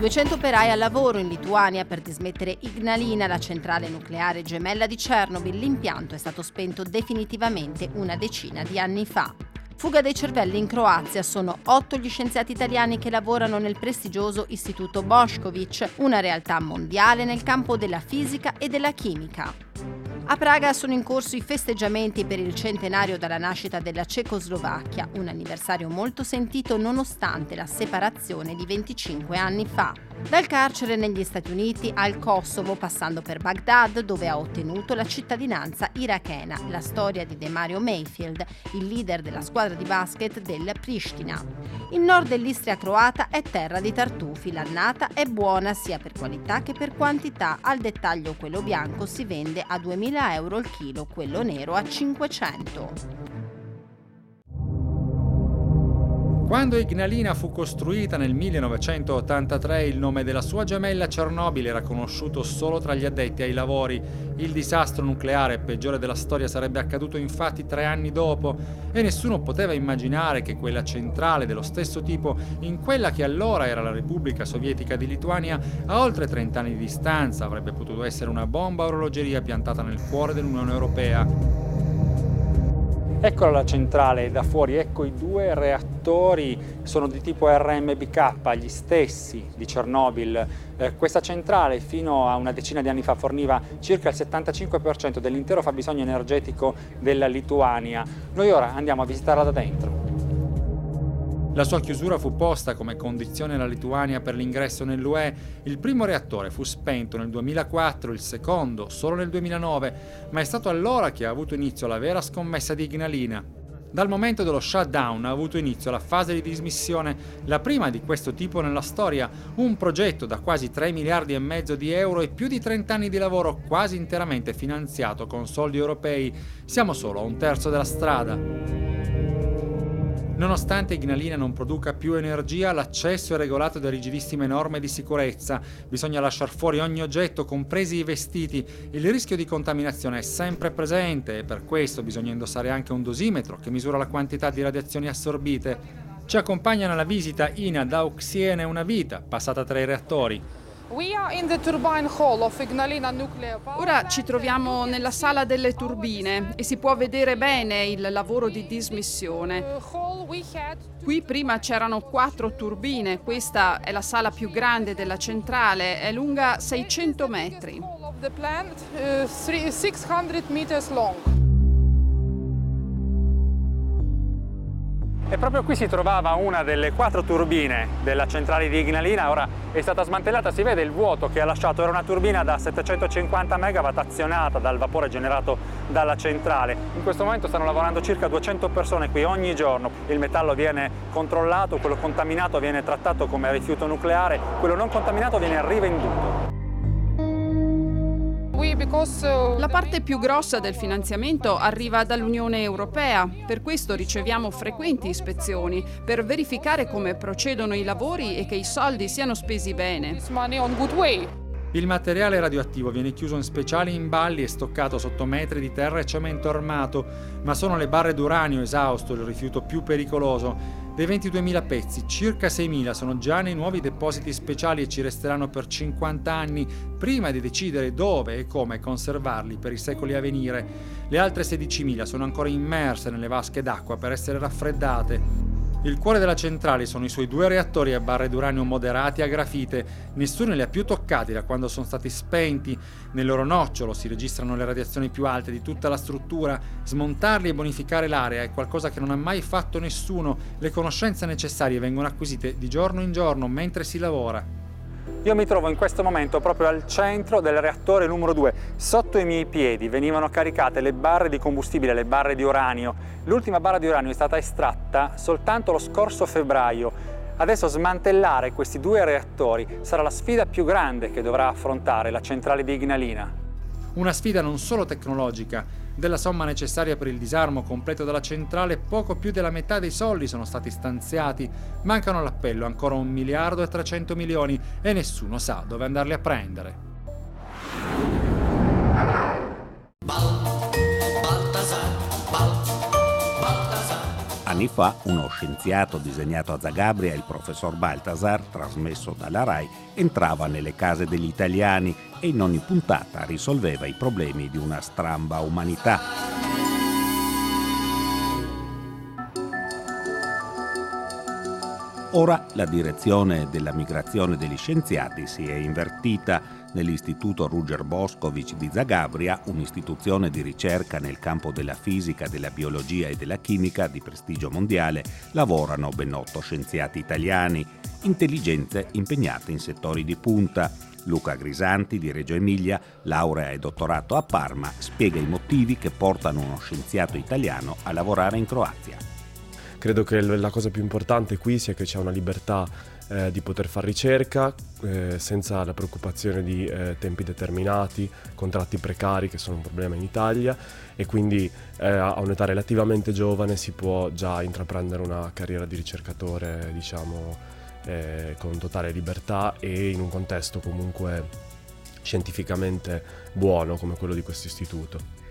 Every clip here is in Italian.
200 operai al lavoro in Lituania per dismettere Ignalina, la centrale nucleare gemella di Chernobyl. L'impianto è stato spento definitivamente una decina di anni fa. Fuga dei cervelli in Croazia. Sono 8 gli scienziati italiani che lavorano nel prestigioso Istituto Bošković, una realtà mondiale nel campo della fisica e della chimica. A Praga sono in corso i festeggiamenti per il centenario dalla nascita della Cecoslovacchia, un anniversario molto sentito nonostante la separazione di 25 anni fa. Dal carcere negli Stati Uniti al Kosovo, passando per Baghdad, dove ha ottenuto la cittadinanza irachena, la storia di Demario Mayfield, il leader della squadra di basket del Pristina. Il nord dell'Istria croata è terra di tartufi, l'annata è buona sia per qualità che per quantità, al dettaglio quello bianco si vende a 2.000 euro il chilo, quello nero a 500. Quando Ignalina fu costruita nel 1983, il nome della sua gemella Chernobyl era conosciuto solo tra gli addetti ai lavori. Il disastro nucleare peggiore della storia sarebbe accaduto infatti 3 anni dopo e nessuno poteva immaginare che quella centrale dello stesso tipo in quella che allora era la Repubblica Sovietica di Lituania, a oltre 30 anni di distanza, avrebbe potuto essere una bomba a orologeria piantata nel cuore dell'Unione Europea. Eccola la centrale da fuori, ecco i 2 reattori, sono di tipo RMBK, gli stessi di Chernobyl. Questa centrale fino a una decina di anni fa forniva circa il 75% dell'intero fabbisogno energetico della Lituania. Noi ora andiamo a visitarla da dentro. La sua chiusura fu posta come condizione alla Lituania per l'ingresso nell'UE. Il primo reattore fu spento nel 2004, il secondo solo nel 2009, ma è stato allora che ha avuto inizio la vera scommessa di Ignalina. Dal momento dello shutdown ha avuto inizio la fase di dismissione, la prima di questo tipo nella storia, un progetto da quasi 3 miliardi e mezzo di euro e più di 30 anni di lavoro quasi interamente finanziato con soldi europei. Siamo solo a un terzo della strada. Nonostante Ignalina non produca più energia, l'accesso è regolato da rigidissime norme di sicurezza. Bisogna lasciar fuori ogni oggetto, compresi i vestiti. Il rischio di contaminazione è sempre presente e per questo bisogna indossare anche un dosimetro che misura la quantità di radiazioni assorbite. Ci accompagnano alla visita Ina Dauxiene, una vita passata tra i reattori. Ora ci troviamo nella sala delle turbine e si può vedere bene il lavoro di dismissione. Qui prima c'erano 4 turbine, questa è la sala più grande della centrale, è lunga 600 metri. E proprio qui si trovava una delle 4 turbine della centrale di Ignalina, ora è stata smantellata, si vede il vuoto che ha lasciato, era una turbina da 750 megawatt azionata dal vapore generato dalla centrale. In questo momento stanno lavorando circa 200 persone qui ogni giorno, il metallo viene controllato, quello contaminato viene trattato come rifiuto nucleare, quello non contaminato viene rivenduto. La parte più grossa del finanziamento arriva dall'Unione Europea, per questo riceviamo frequenti ispezioni per verificare come procedono i lavori e che i soldi siano spesi bene. Il materiale radioattivo viene chiuso in speciali imballi e stoccato sotto metri di terra e cemento armato, ma sono le barre d'uranio esausto il rifiuto più pericoloso. Dei 22.000 pezzi, circa 6.000 sono già nei nuovi depositi speciali e ci resteranno per 50 anni prima di decidere dove e come conservarli per i secoli a venire. Le altre 16.000 sono ancora immerse nelle vasche d'acqua per essere raffreddate. Il cuore della centrale sono i suoi 2 reattori a barre d'uranio moderati a grafite. Nessuno li ha più toccati da quando sono stati spenti. Nel loro nocciolo si registrano le radiazioni più alte di tutta la struttura. Smontarli e bonificare l'area è qualcosa che non ha mai fatto nessuno. Le conoscenze necessarie vengono acquisite di giorno in giorno mentre si lavora. Io mi trovo in questo momento proprio al centro del reattore numero 2. Sotto i miei piedi venivano caricate le barre di combustibile, le barre di uranio. L'ultima barra di uranio è stata estratta soltanto lo scorso febbraio. Adesso smantellare questi 2 reattori sarà la sfida più grande che dovrà affrontare la centrale di Ignalina. Una sfida non solo tecnologica. Della somma necessaria per il disarmo completo della centrale, poco più della metà dei soldi sono stati stanziati. Mancano all'appello ancora 1 miliardo e 300 milioni e nessuno sa dove andarli a prendere. Anni fa uno scienziato disegnato a Zagabria, il professor Baltasar, trasmesso dalla RAI, entrava nelle case degli italiani e in ogni puntata risolveva i problemi di una stramba umanità. Ora la direzione della migrazione degli scienziati si è invertita. Nell'Istituto Ruđer Bošković di Zagabria, un'istituzione di ricerca nel campo della fisica, della biologia e della chimica di prestigio mondiale, lavorano ben 8 scienziati italiani, intelligenze impegnate in settori di punta. Luca Grisanti, di Reggio Emilia, laurea e dottorato a Parma, spiega i motivi che portano uno scienziato italiano a lavorare in Croazia. Credo che la cosa più importante qui sia che c'è una libertà di poter fare ricerca senza la preoccupazione di tempi determinati, contratti precari che sono un problema in Italia, e quindi a un'età relativamente giovane si può già intraprendere una carriera di ricercatore, diciamo, con totale libertà e in un contesto comunque scientificamente buono come quello di questo istituto.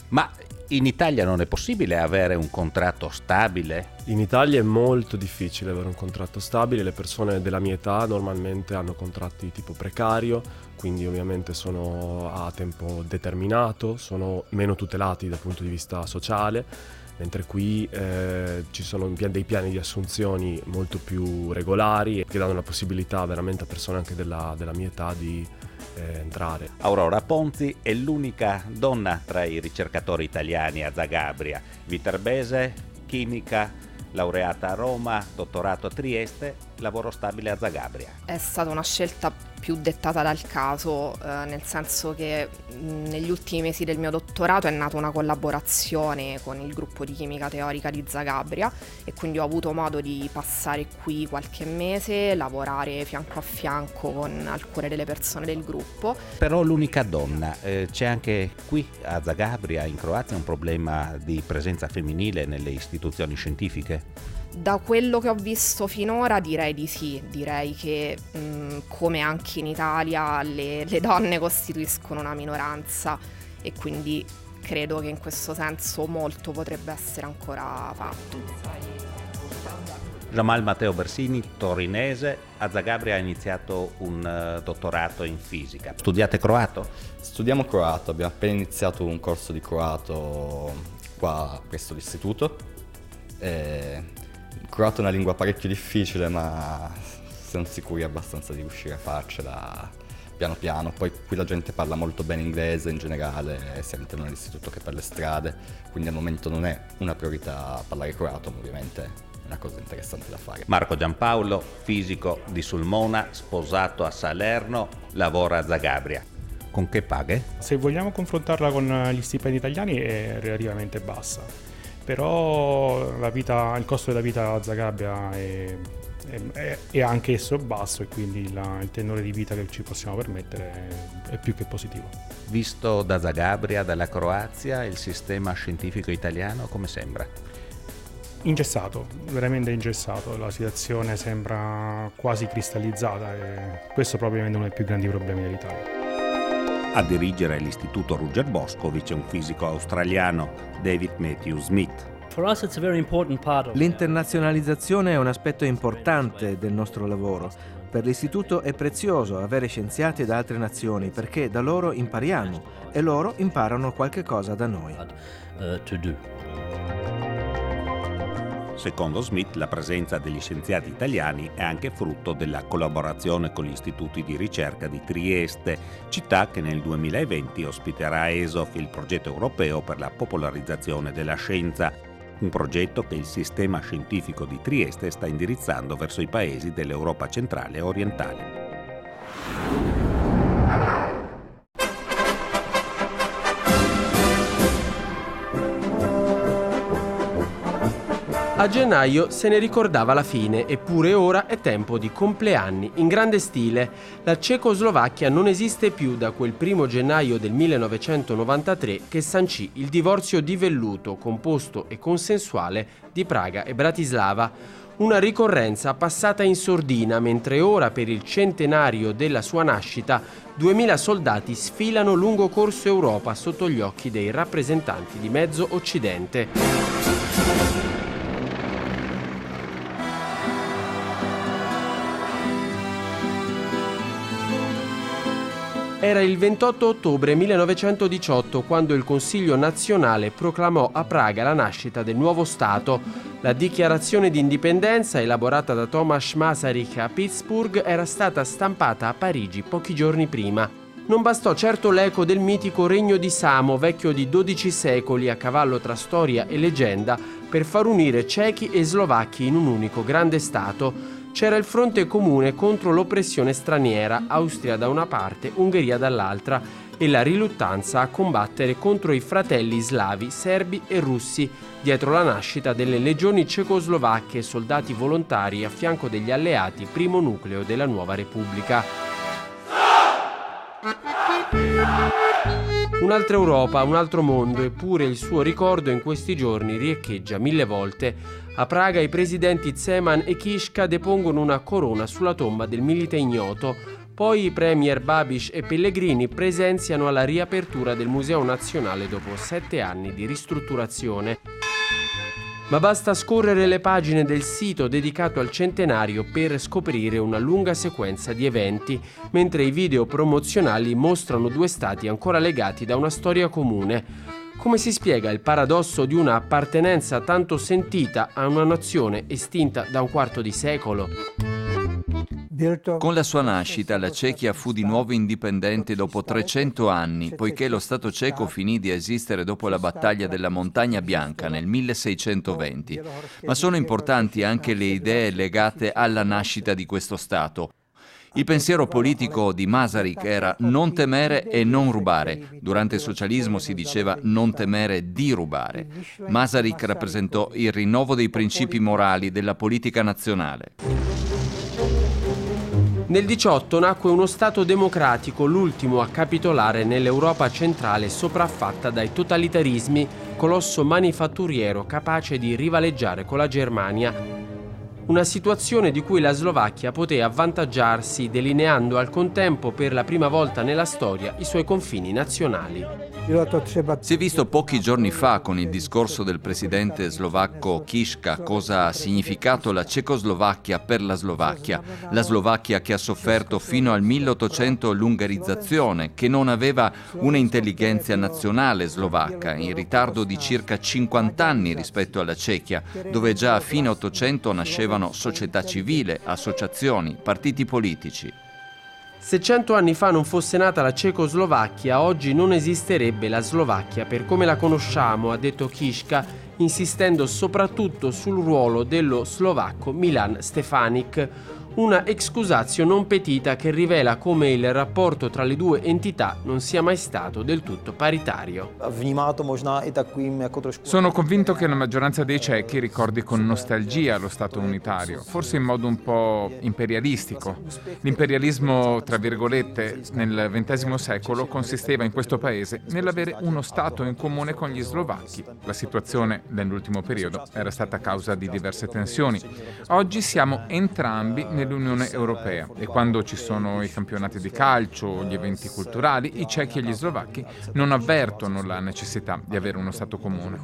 Ma in Italia non è possibile avere un contratto stabile? In Italia è molto difficile avere un contratto stabile. Le persone della mia età normalmente hanno contratti tipo precario, quindi ovviamente sono a tempo determinato, sono meno tutelati dal punto di vista sociale, mentre qui ci sono dei piani di assunzioni molto più regolari che danno la possibilità veramente a persone anche della mia età di entrare. Aurora Ponzi è l'unica donna tra i ricercatori italiani a Zagabria. Viterbese, chimica, laureata a Roma, dottorato a Trieste, lavoro stabile a Zagabria. È stata una scelta più dettata dal caso, nel senso che negli ultimi mesi del mio dottorato è nata una collaborazione con il gruppo di chimica teorica di Zagabria e quindi ho avuto modo di passare qui qualche mese, lavorare fianco a fianco con alcune delle persone del gruppo. Però l'unica donna, c'è anche qui a Zagabria, in Croazia, un problema di presenza femminile nelle istituzioni scientifiche? Da quello che ho visto finora direi di sì, direi che come anche in Italia le donne costituiscono una minoranza e quindi credo che in questo senso molto potrebbe essere ancora fatto. Jamal Matteo Bersini, torinese, a Zagabria ha iniziato un dottorato in fisica. Studiate croato? Studiamo croato, abbiamo appena iniziato un corso di croato qua presso l'istituto. Il croato è una lingua parecchio difficile, ma siamo sicuri abbastanza di riuscire a farcela piano piano. Poi qui la gente parla molto bene inglese in generale, sia all'interno dell'istituto che per le strade, quindi al momento non è una priorità parlare croato, ma ovviamente è una cosa interessante da fare. Marco Giampaolo, fisico di Sulmona, sposato a Salerno, lavora a Zagabria. Con che paghe? Se vogliamo confrontarla con gli stipendi italiani è relativamente bassa, però il costo della vita a Zagabria è anche esso basso e quindi il tenore di vita che ci possiamo permettere è più che positivo. Visto da Zagabria, dalla Croazia, il sistema scientifico italiano come sembra? Ingessato, veramente ingessato, la situazione sembra quasi cristallizzata e questo probabilmente è uno dei più grandi problemi dell'Italia. A dirigere l'Istituto Ruđer Bošković è un fisico australiano, David Matthew Smith. L'internazionalizzazione è un aspetto importante del nostro lavoro. Per l'istituto è prezioso avere scienziati da altre nazioni perché da loro impariamo e loro imparano qualche cosa da noi. Secondo Smith, la presenza degli scienziati italiani è anche frutto della collaborazione con gli istituti di ricerca di Trieste, città che nel 2020 ospiterà ESOF, il progetto europeo per la popolarizzazione della scienza, un progetto che il sistema scientifico di Trieste sta indirizzando verso i paesi dell'Europa centrale e orientale. A gennaio se ne ricordava la fine, eppure ora è tempo di compleanni in grande stile. La Cecoslovacchia non esiste più da quel 1 gennaio del 1993 che sancì il divorzio di velluto, composto e consensuale di Praga e Bratislava. Una ricorrenza passata in sordina, mentre ora per il centenario della sua nascita 2000 soldati sfilano lungo Corso Europa sotto gli occhi dei rappresentanti di mezzo Occidente. Era il 28 ottobre 1918 quando il Consiglio nazionale proclamò a Praga la nascita del nuovo Stato. La dichiarazione di indipendenza, elaborata da Tomasz Masaryk a Pittsburgh, era stata stampata a Parigi pochi giorni prima. Non bastò certo l'eco del mitico regno di Samo, vecchio di 12 secoli, a cavallo tra storia e leggenda, per far unire cechi e slovacchi in un unico grande Stato. C'era il fronte comune contro l'oppressione straniera, Austria da una parte, Ungheria dall'altra, e la riluttanza a combattere contro i fratelli slavi, serbi e russi, dietro la nascita delle legioni cecoslovacche, soldati volontari a fianco degli alleati, primo nucleo della nuova Repubblica. Un'altra Europa, un altro mondo, eppure il suo ricordo in questi giorni riecheggia 1000 volte. A Praga i presidenti Zeman e Kiska depongono una corona sulla tomba del milite ignoto. Poi i premier Babiš e Pellegrini presenziano alla riapertura del Museo Nazionale dopo 7 anni di ristrutturazione. Ma basta scorrere le pagine del sito dedicato al centenario per scoprire una lunga sequenza di eventi, mentre i video promozionali mostrano due stati ancora legati da una storia comune. Come si spiega il paradosso di una appartenenza tanto sentita a una nazione estinta da un quarto di secolo? Con la sua nascita la Cechia fu di nuovo indipendente dopo 300 anni, poiché lo Stato ceco finì di esistere dopo la battaglia della Montagna Bianca nel 1620. Ma sono importanti anche le idee legate alla nascita di questo Stato. Il pensiero politico di Masaryk era non temere e non rubare. Durante il socialismo si diceva non temere di rubare. Masaryk rappresentò il rinnovo dei principi morali della politica nazionale. Nel 18 nacque uno Stato democratico, l'ultimo a capitolare nell'Europa centrale sopraffatta dai totalitarismi, colosso manifatturiero capace di rivaleggiare con la Germania. Una situazione di cui la Slovacchia poté avvantaggiarsi, delineando al contempo per la prima volta nella storia i suoi confini nazionali. Si è visto pochi giorni fa con il discorso del presidente slovacco Kiska cosa ha significato la Cecoslovacchia per la Slovacchia che ha sofferto fino al 1800 l'ungarizzazione, che non aveva una intelligenza nazionale slovacca, in ritardo di circa 50 anni rispetto alla Cechia, dove già a fine 800 nascevano società civile, associazioni, partiti politici. Se 100 anni fa non fosse nata la Cecoslovacchia, oggi non esisterebbe la Slovacchia per come la conosciamo, ha detto Kiska, insistendo soprattutto sul ruolo dello slovacco Milan Stefanic, una excusatio non petita che rivela come il rapporto tra le due entità non sia mai stato del tutto paritario. Sono convinto che la maggioranza dei cechi ricordi con nostalgia lo Stato unitario, forse in modo un po' imperialistico. L'imperialismo, tra virgolette, nel XX secolo consisteva in questo paese nell'avere uno Stato in comune con gli slovacchi. La situazione nell'ultimo periodo era stata causa di diverse tensioni. Oggi siamo entrambi nell'Unione Europea e quando ci sono i campionati di calcio, gli eventi culturali, i cechi e gli slovacchi non avvertono la necessità di avere uno Stato comune.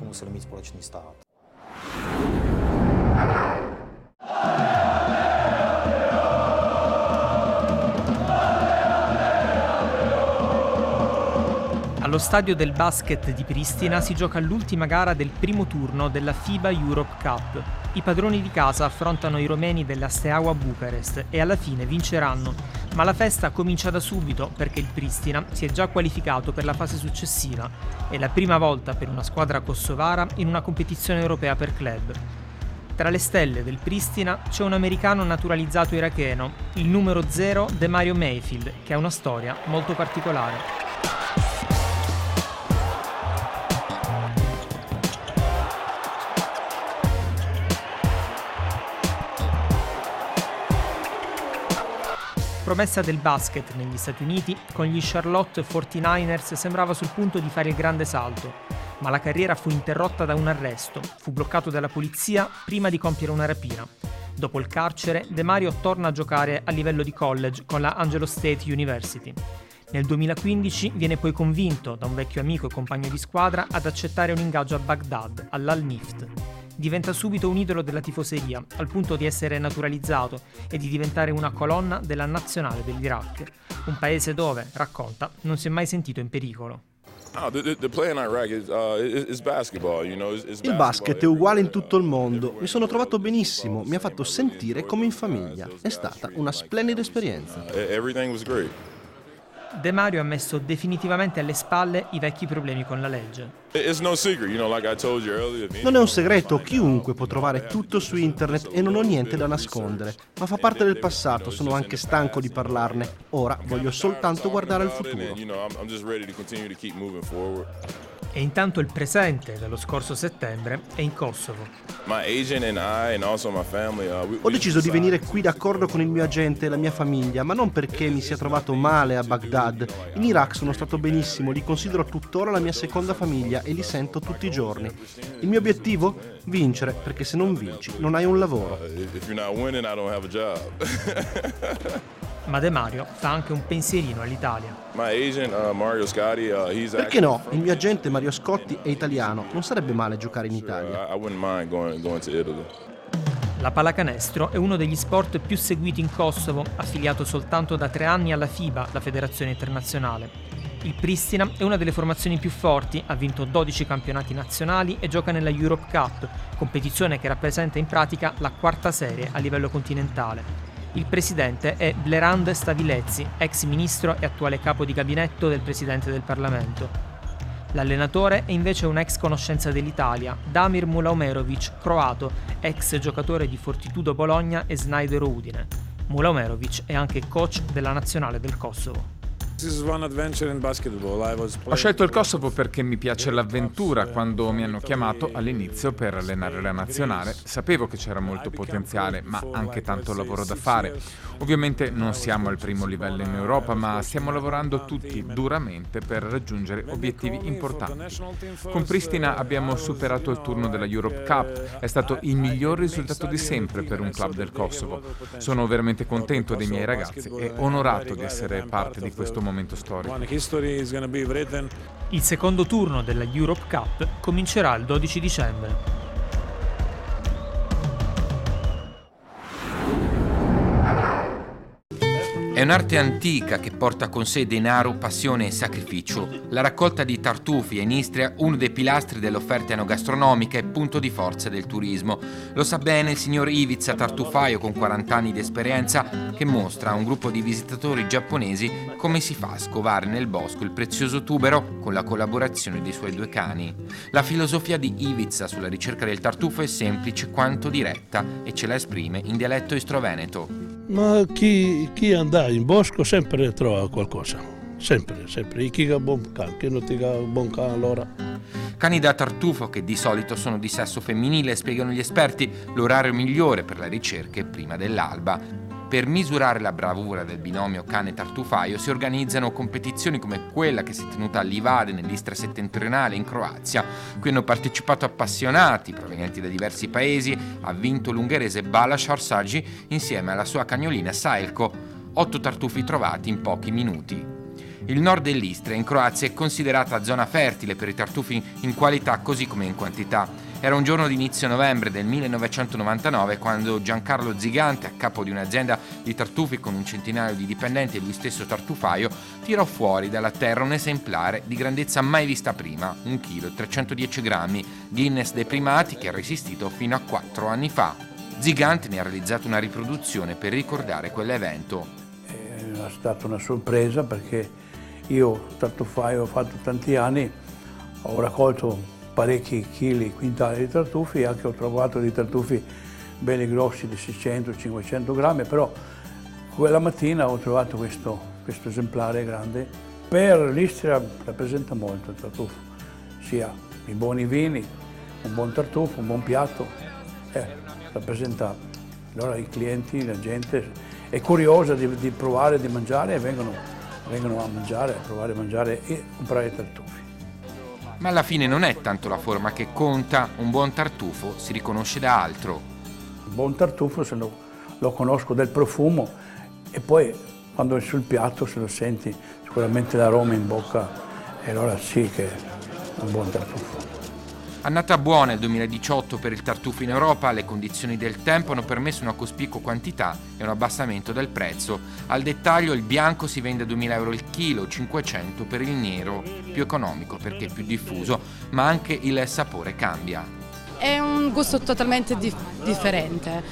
Allo stadio del basket di Pristina si gioca l'ultima gara del primo turno della FIBA Europe Cup. I padroni di casa affrontano i romeni della Steaua Bucarest e alla fine vinceranno, ma la festa comincia da subito perché il Pristina si è già qualificato per la fase successiva. È la prima volta per una squadra kosovara in una competizione europea per club. Tra le stelle del Pristina c'è un americano naturalizzato iracheno, il numero 0 Demario Mayfield, che ha una storia molto particolare. Promessa del basket negli Stati Uniti, con gli Charlotte 49ers sembrava sul punto di fare il grande salto, ma la carriera fu interrotta da un arresto, fu bloccato dalla polizia prima di compiere una rapina. Dopo il carcere, Demario torna a giocare a livello di college con la Angelo State University. Nel 2015 viene poi convinto da un vecchio amico e compagno di squadra ad accettare un ingaggio a Baghdad, all'Al-Nift. Diventa subito un idolo della tifoseria, al punto di essere naturalizzato e di diventare una colonna della nazionale dell'Iraq, un paese dove, racconta, non si è mai sentito in pericolo. Il basket è uguale in tutto il mondo. Mi sono trovato benissimo, mi ha fatto sentire come in famiglia. È stata una splendida esperienza. De Mario ha messo definitivamente alle spalle i vecchi problemi con la legge. Non è un segreto, chiunque può trovare tutto su internet e non ho niente da nascondere. Ma fa parte del passato, sono anche stanco di parlarne. Ora voglio soltanto guardare al futuro. E intanto il presente dello scorso settembre è in Kosovo. Ho deciso di venire qui d'accordo con il mio agente e la mia famiglia, ma non perché mi sia trovato male a Baghdad. In Iraq sono stato benissimo, li considero tuttora la mia seconda famiglia e li sento tutti i giorni. Il mio obiettivo? Vincere, perché se non vinci non hai un lavoro. Ma De Mario fa anche un pensierino all'Italia. Perché no? Il mio agente Mario Scotti è italiano, non sarebbe male giocare in Italia. La pallacanestro è uno degli sport più seguiti in Kosovo, affiliato soltanto da 3 anni alla FIBA, la federazione internazionale. Il Pristina è una delle formazioni più forti, ha vinto 12 campionati nazionali e gioca nella Europe Cup, competizione che rappresenta in pratica la 4ª serie a livello continentale. Il presidente è Blerand Stavilezzi, ex ministro e attuale capo di gabinetto del presidente del Parlamento. L'allenatore è invece un ex conoscenza dell'Italia, Damir Mulaomerovic, croato, ex giocatore di Fortitudo Bologna e Snajdero Udine. Mulaomerovic è anche coach della nazionale del Kosovo. Ho scelto il Kosovo perché mi piace l'avventura. Quando mi hanno chiamato all'inizio per allenare la nazionale, sapevo che c'era molto potenziale, ma anche tanto lavoro da fare. Ovviamente non siamo al primo livello in Europa, ma stiamo lavorando tutti duramente per raggiungere obiettivi importanti. Con Pristina abbiamo superato il turno della Europe Cup, è stato il miglior risultato di sempre per un club del Kosovo. Sono veramente contento dei miei ragazzi e onorato di essere parte di questo momento storico. Il secondo turno della Europe Cup comincerà il 12 dicembre. È un'arte antica che porta con sé denaro, passione e sacrificio. La raccolta di tartufi è in Istria uno dei pilastri dell'offerta enogastronomica e punto di forza del turismo. Lo sa bene il signor Ivica Tartufaio, con 40 anni di esperienza, che mostra a un gruppo di visitatori giapponesi come si fa a scovare nel bosco il prezioso tubero con la collaborazione dei suoi 2 cani. La filosofia di Ivica sulla ricerca del tartufo è semplice quanto diretta e ce la esprime in dialetto istroveneto. Ma chi andà in bosco sempre trova qualcosa, sempre. Chi ha buon cane, chi non ha buon cane allora. Cani da tartufo che di solito sono di sesso femminile, spiegano gli esperti, l'orario migliore per la ricerca è prima dell'alba. Per misurare la bravura del binomio cane-tartufaio si organizzano competizioni come quella che si è tenuta a Livade, nell'Istria settentrionale in Croazia. Qui hanno partecipato appassionati provenienti da diversi paesi. Ha vinto l'ungherese Balázs Arsagyi insieme alla sua cagnolina Sailko, 8 tartufi trovati in pochi minuti. Il nord dell'Istria in Croazia è considerata zona fertile per i tartufi in qualità così come in quantità. Era un giorno di inizio novembre del 1999 quando Giancarlo Zigante, a capo di un'azienda di tartufi con un centinaio di dipendenti e lui stesso tartufaio, tirò fuori dalla terra un esemplare di grandezza mai vista prima, 1 chilo e 310 grammi, Guinness dei primati che ha resistito fino a 4 anni fa. Zigante ne ha realizzato una riproduzione per ricordare quell'evento. È stata una sorpresa perché io tartufaio ho fatto tanti anni, ho raccolto parecchi chili, quintali di tartufi, e anche ho trovato dei tartufi belli grossi di 600-500 grammi, però quella mattina ho trovato questo esemplare grande. Per l'Istria rappresenta molto il tartufo, sia i buoni vini, un buon tartufo, un buon piatto, rappresenta. Allora i clienti, la gente è curiosa di provare, di mangiare e vengono a mangiare, a provare a mangiare e comprare tartufi. Ma alla fine non è tanto la forma che conta, un buon tartufo si riconosce da altro. Un buon tartufo se lo conosco del profumo e poi quando è sul piatto se lo senti sicuramente l'aroma in bocca e allora sì che è un buon tartufo. Annata buona il 2018 per il tartufo in Europa, le condizioni del tempo hanno permesso una cospicua quantità e un abbassamento del prezzo. Al dettaglio il bianco si vende a 2.000 euro il chilo, 500 per il nero, più economico perché è più diffuso, ma anche il sapore cambia. È un gusto totalmente differente.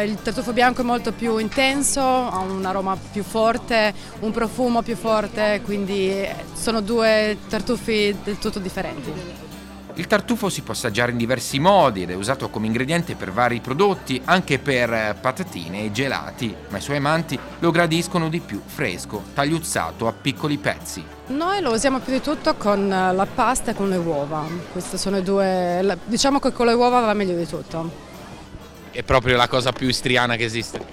Il tartufo bianco è molto più intenso, ha un aroma più forte, un profumo più forte, quindi sono due tartufi del tutto differenti. Il tartufo si può assaggiare in diversi modi ed è usato come ingrediente per vari prodotti, anche per patatine e gelati, ma i suoi amanti lo gradiscono di più fresco, tagliuzzato a piccoli pezzi. Noi lo usiamo più di tutto con la pasta e con le uova. Queste sono le due, diciamo che con le uova va meglio di tutto. È proprio la cosa più istriana che esiste.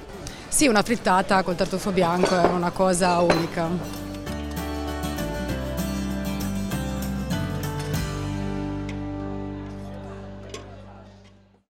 Sì, una frittata col tartufo bianco è una cosa unica.